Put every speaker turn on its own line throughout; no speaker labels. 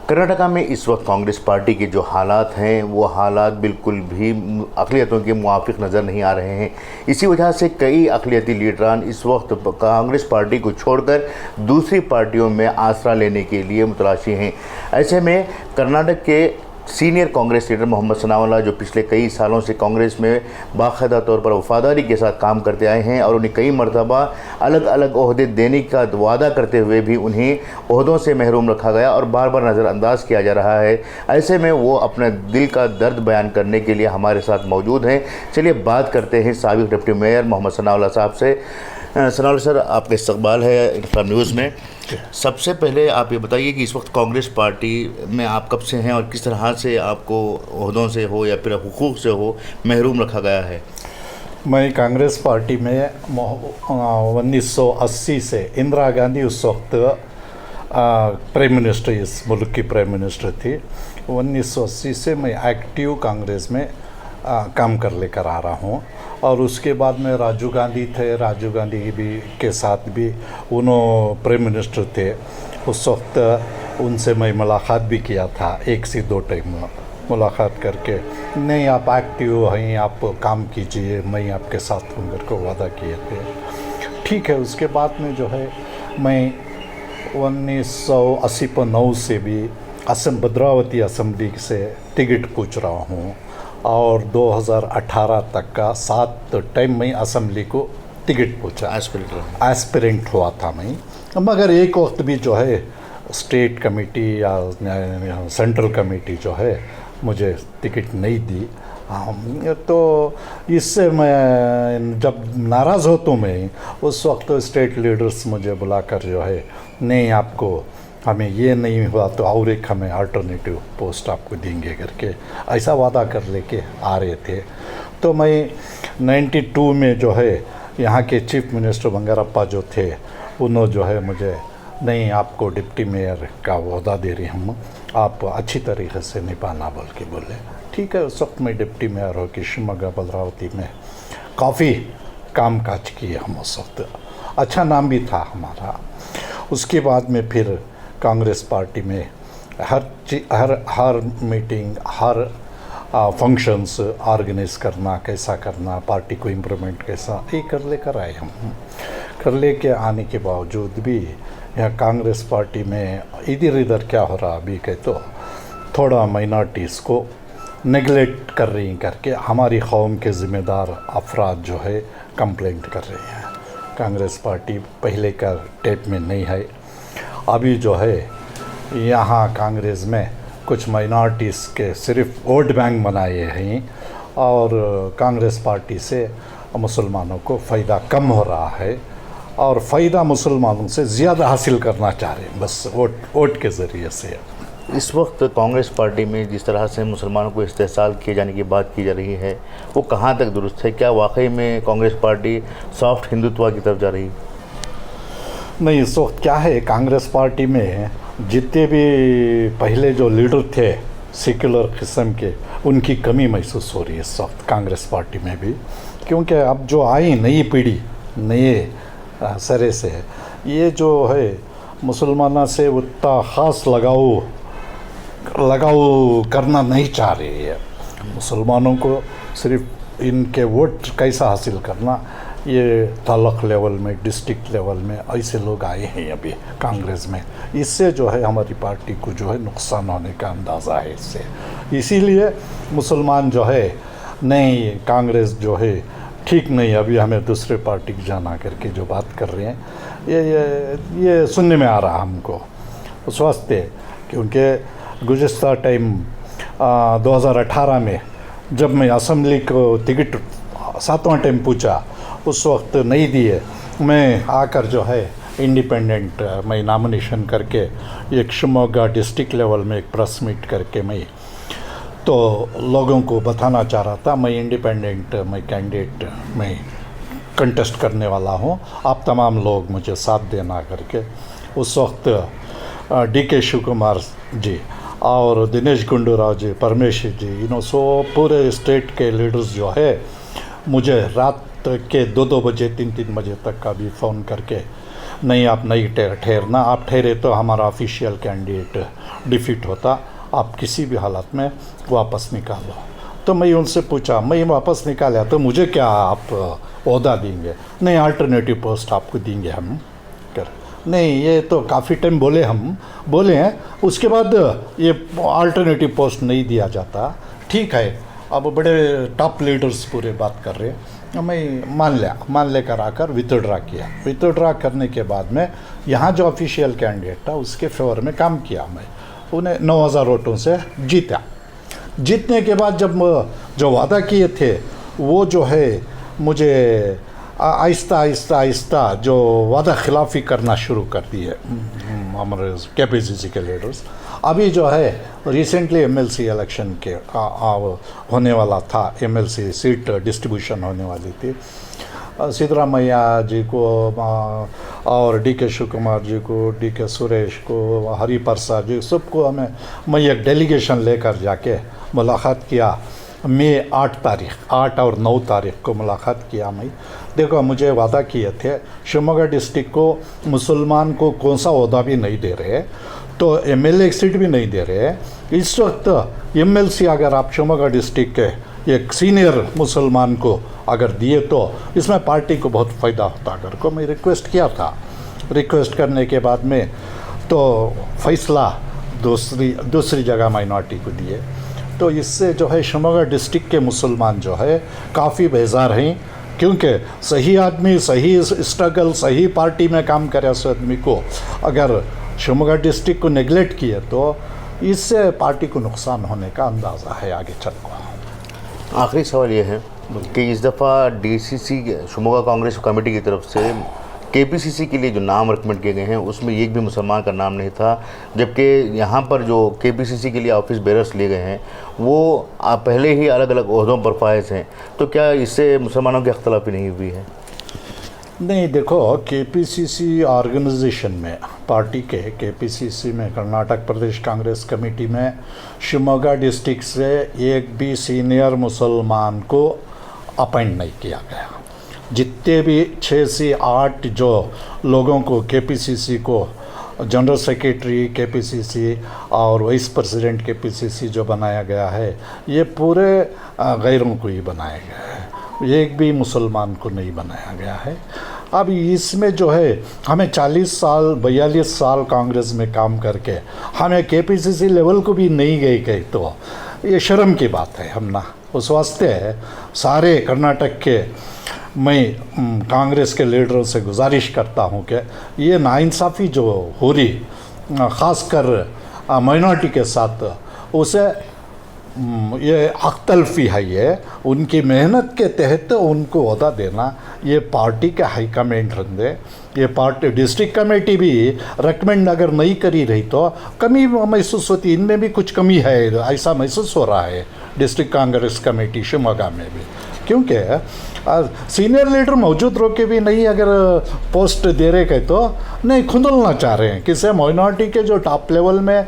कर्नाटका में इस वक्त कांग्रेस पार्टी के जो हालात हैं वो हालात बिल्कुल भी अक़लियतों के मुवाफ़िक नज़र नहीं आ रहे हैं। इसी वजह से कई अक़लियती लीडरान इस वक्त कांग्रेस पार्टी को छोड़कर दूसरी पार्टियों में आसरा लेने के लिए मुतलाशी हैं। ऐसे में कर्नाटक के सीनियर कांग्रेस लीडर मोहम्मद सनाउल्लाह, जो पिछले कई सालों से कांग्रेस में बाकायदा तौर पर वफादारी के साथ काम करते आए हैं और उन्हें कई मरतबा अलग अलग ओहदे देने का वादा करते हुए भी उन्हें ओहदों से महरूम रखा गया और बार बार नज़रअंदाज किया जा रहा है। ऐसे में वो अपने दिल का दर्द बयान करने के लिए हमारे साथ मौजूद हैं। चलिए बात करते हैं साबिक़ डिप्टी मेयर मोहम्मद सनाउल्लाह साहब से। सनाउल्लाह सर, आपका इस्तकबाल है इन्फॉर्म न्यूज़ में। सबसे पहले आप ये बताइए कि इस वक्त कांग्रेस पार्टी में आप कब से हैं और किस तरह से आपको ओहदों से हो या फिर हुकूक से हो महरूम रखा गया है?
मैं कांग्रेस पार्टी में 1980 से, इंदिरा गांधी उस वक्त प्राइम मिनिस्टर, इस मुल्क की प्राइम मिनिस्टर थी। 1980 से मैं एक्टिव कांग्रेस में काम कर लेकर आ रहा हूँ। और उसके बाद में राजीव गांधी थे, राजीव गांधी भी के साथ भी उन्होंने प्राइम मिनिस्टर थे। उस वक्त उनसे मैं मुलाकात भी किया था, 1 से 2 टाइम मुलाकात करके, नहीं आप एक्टिव हैं, आप काम कीजिए, मैं आपके साथ हूँ को वादा किए थे। ठीक है। उसके बाद में जो है मैं 1989 से भी भद्रावती असेंबली से टिकट पूछ रहा हूँ और 2018 तक का 7 टाइम में असेंबली को टिकट पूछा, एस्पिरेंट हुआ था मैं। मगर एक वक्त भी जो है स्टेट कमेटी या सेंट्रल कमेटी जो है मुझे टिकट नहीं दी। तो इससे मैं जब नाराज़ हो तो मैं उस वक्त स्टेट लीडर्स मुझे बुलाकर जो है, नहीं आपको हमें ये नहीं हुआ तो और एक हमें अल्टरनेटिव पोस्ट आपको देंगे करके ऐसा वादा कर लेके आ रहे थे। तो मैं 92 में जो है यहाँ के चीफ मिनिस्टर बंगारप्पा जो थे, उन्होंने जो है मुझे, नहीं आपको डिप्टी मेयर का ओहदा दे रही हम, आप अच्छी तरीके से निभाना बोल के बोले। ठीक है। उस वक्त मैं डिप्टी मेयर हो कि शिवमोगा भद्रावती में काफ़ी काम काज किए हम। उस वक्त अच्छा नाम भी था हमारा। उसके बाद में फिर कांग्रेस पार्टी में हर मीटिंग, हर फंक्शंस ऑर्गेनाइज करना, कैसा करना, पार्टी को इम्प्रूवमेंट कैसा, ये कर लेकर आए हम। कर लेके आने के बावजूद भी यहाँ कांग्रेस पार्टी में इधर इधर क्या हो रहा अभी के, तो थोड़ा माइनॉरिटीज़ को नेगलेक्ट कर रही करके हमारी कौम के ज़िम्मेदार अफराद जो है कंप्लेंट कर रहे हैं। कांग्रेस पार्टी पहले का टेप में नहीं है। अभी जो है यहाँ कांग्रेस में कुछ माइनॉरिटीज़ के सिर्फ वोट बैंक बनाए हैं और कांग्रेस पार्टी से मुसलमानों को फ़ायदा कम हो रहा है और फ़ायदा मुसलमानों से ज़्यादा हासिल करना चाह रहे हैं, बस वोट के ज़रिए से।
इस वक्त कांग्रेस पार्टी में जिस तरह से मुसलमानों को इस्तेहसाल किए जाने की बात की जा रही है, वो कहाँ तक दुरुस्त है? क्या वाकई में कांग्रेस पार्टी सॉफ्ट हिंदुत्व की तरफ जा रही है?
नहीं, इस वक्त क्या है, कांग्रेस पार्टी में जितने भी पहले जो लीडर थे सेक्युलर किस्म के, उनकी कमी महसूस हो रही है इस वक्त कांग्रेस पार्टी में भी। क्योंकि अब जो आई नई पीढ़ी, नए सरे से, ये जो है मुसलमानों से उतना ख़ास लगाव करना नहीं चाह रही है। मुसलमानों को सिर्फ इनके वोट कैसा हासिल करना, ये तालुक लेवल में, डिस्ट्रिक्ट लेवल में ऐसे लोग आए हैं अभी कांग्रेस में। इससे जो है हमारी पार्टी को जो है नुकसान होने का अंदाज़ा है इससे। इसीलिए मुसलमान जो है, नहीं कांग्रेस जो है ठीक नहीं, अभी हमें दूसरे पार्टी की जाना करके जो बात कर रहे हैं, ये सुनने में आ रहा हमको उस वास्ते। क्योंकि गुज़िश्ता टाइम 2018 में जब मैं असेंबली को टिकट 7वां टाइम पूछा, उस वक्त नहीं दिए, मैं आकर जो है इंडिपेंडेंट मैं नॉमिनेशन करके एक शिवमोगा डिस्ट्रिक्ट लेवल में एक प्रेस मीट करके मैं तो लोगों को बताना चाह रहा था, मैं इंडिपेंडेंट, मैं कैंडिडेट, मैं कंटेस्ट करने वाला हूँ, आप तमाम लोग मुझे साथ देना करके। उस वक्त DK शिव कुमार जी और दिनेश गुंडूराव जी, परमेश्वर जी, सो पूरे स्टेट के लीडर्स जो है मुझे रात के 2-2 बजे 3-3 बजे तक का भी फ़ोन करके नहीं आप नहीं ठहरना, आप ठहरे तो हमारा ऑफिशियल कैंडिडेट डिफीट होता, आप किसी भी हालत में वापस निकालो। तो मैं उनसे पूछा, मैं वापस निकाला तो मुझे क्या आप ओहदा देंगे? नहीं अल्टरनेटिव पोस्ट आपको देंगे हम कर। नहीं ये तो काफ़ी टाइम बोले हैं, उसके बाद ये अल्टरनेटिव पोस्ट नहीं दिया जाता। ठीक है, अब बड़े टॉप लीडर्स पूरे बात कर रहे हैं, मैं मान लेकर आकर विथड्रा किया। विथड्रा करने के बाद में यहाँ जो ऑफिशियल कैंडिडेट था उसके फेवर में काम किया, मैं उन्हें 9,000 वोटों से जीता। जीतने के बाद जब जो वादा किए थे वो जो है मुझे आहिस्ता जो वादा खिलाफ़ी करना शुरू कर दिए हमारे KPCC के लीडर्स। अभी जो है रिसेंटली MLC इलेक्शन के होने वाला था, MLC सीट डिस्ट्रीब्यूशन होने वाली थी। सिद्धरामैया जी को और DK शिव कुमार जी को, DK सुरेश को, हरिप्रसाद जी सबको मैं एक डेलीगेशन लेकर जाके मुलाकात किया। मई 8 और 9 तारीख को मुलाकात किया। मैं देखो मुझे वादा किए थे शिवमोगा डिस्ट्रिक्ट को मुसलमान को कौन सा ओहदा भी नहीं दे रहे, तो MLA सीट भी नहीं दे रहे। इस वक्त MLC अगर आप शिवमोगा डिस्ट्रिक्ट के एक सीनियर मुसलमान को अगर दिए तो इसमें पार्टी को बहुत फ़ायदा होता। अगर को मैं रिक्वेस्ट किया था, रिक्वेस्ट करने के बाद में तो फैसला दूसरी जगह माइनॉरिटी को दिए। तो इससे जो है शिवमोगा डिस्ट्रिक्ट के मुसलमान जो है काफ़ी बेजार हैं, क्योंकि सही आदमी, सही स्ट्रगल, सही पार्टी में काम करे उस आदमी को अगर शिवमोगा डिस्ट्रिक्ट को नेगलेक्ट किए तो इससे पार्टी को नुकसान होने का अंदाज़ा है आगे चल कर।
आखिरी सवाल ये है कि इस दफ़ा DCC शिवमोगा कांग्रेस कमेटी की तरफ से KPCC के लिए जो नाम रिकमेंड किए गए हैं उसमें एक भी मुसलमान का नाम नहीं था, जबकि यहाँ पर जो KPCC के लिए ऑफिस बेरर्स लिए गए हैं वो पहले ही अलग अलग ओहदों पर फायज हैं। तो क्या इससे मुसलमानों की अख्तलाफी नहीं हुई है?
नहीं देखो, KPCC ऑर्गेनाइजेशन में पार्टी के KPCC में कर्नाटक प्रदेश कांग्रेस कमेटी में शिवमोगा डिस्ट्रिक्ट से एक भी सीनियर मुसलमान को अपॉइंट नहीं किया गया। जितने भी 6 से 8 जो लोगों को KPCC को जनरल सेक्रेटरी KPCC और वाइस प्रेसिडेंट KPCC जो बनाया गया है ये पूरे गैरों को ही बनाया गया है, एक भी मुसलमान को नहीं बनाया गया है। अब इसमें जो है हमें 42 साल कांग्रेस में काम करके हमें KPCC लेवल को भी नहीं गए तो ये शर्म की बात है। हम ना उस वास्ते सारे कर्नाटक के मैं कांग्रेस के लीडरों से गुजारिश करता हूं कि ये नाइंसाफ़ी जो हो रही ख़ासकर माइनॉरिटी के साथ उसे ये अख्तलफी है, ये उनकी मेहनत के तहत उनको ओहदा देना ये पार्टी के हाई कमेंड रंदे। ये पार्टी डिस्ट्रिक्ट कमेटी भी रिकमेंड अगर नहीं करी रही तो कमी महसूस होती, इनमें भी कुछ कमी है ऐसा महसूस हो रहा है डिस्ट्रिक्ट कांग्रेस कमेटी शिवमोगा में भी, क्योंकि सीनियर लीडर मौजूद रह के भी नहीं अगर पोस्ट दे रहे के तो नहीं खुंदलना चाह रहे हैं किसी माइनॉरिटी के जो टॉप लेवल में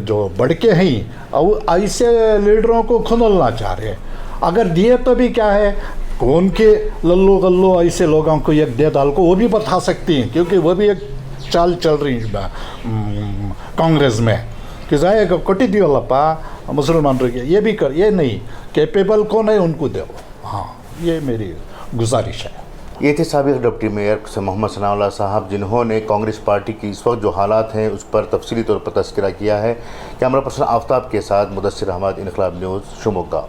जो बढ़ के हैं ऐसे लीडरों को खुंदलना चाह रहे हैं। अगर दिए तो भी क्या है, कौन के लल्लो गल्लो ऐसे लोगों को एक दे डाल को वो भी बता सकती हैं, क्योंकि वो भी एक चाल चल रही है कांग्रेस में कि जाए कोटी दियोलपा मुसलमान रह ये भी कर, ये नहीं कैपेबल कौन है उनको दो। हाँ ये मेरी गुजारिश है।
ये थे साबिक़ डिप्टी मेयर मोहम्मद सनाउल्लाह साहब, जिन्होंने कांग्रेस पार्टी की इस वक्त जो हालात हैं उस पर तफसीली तौर पर तज़किरा किया है। कैमरा पर्सन आफ्ताब के साथ मुदस्सिर अहमद, इनकलाब न्यूज़, शिवमोगा।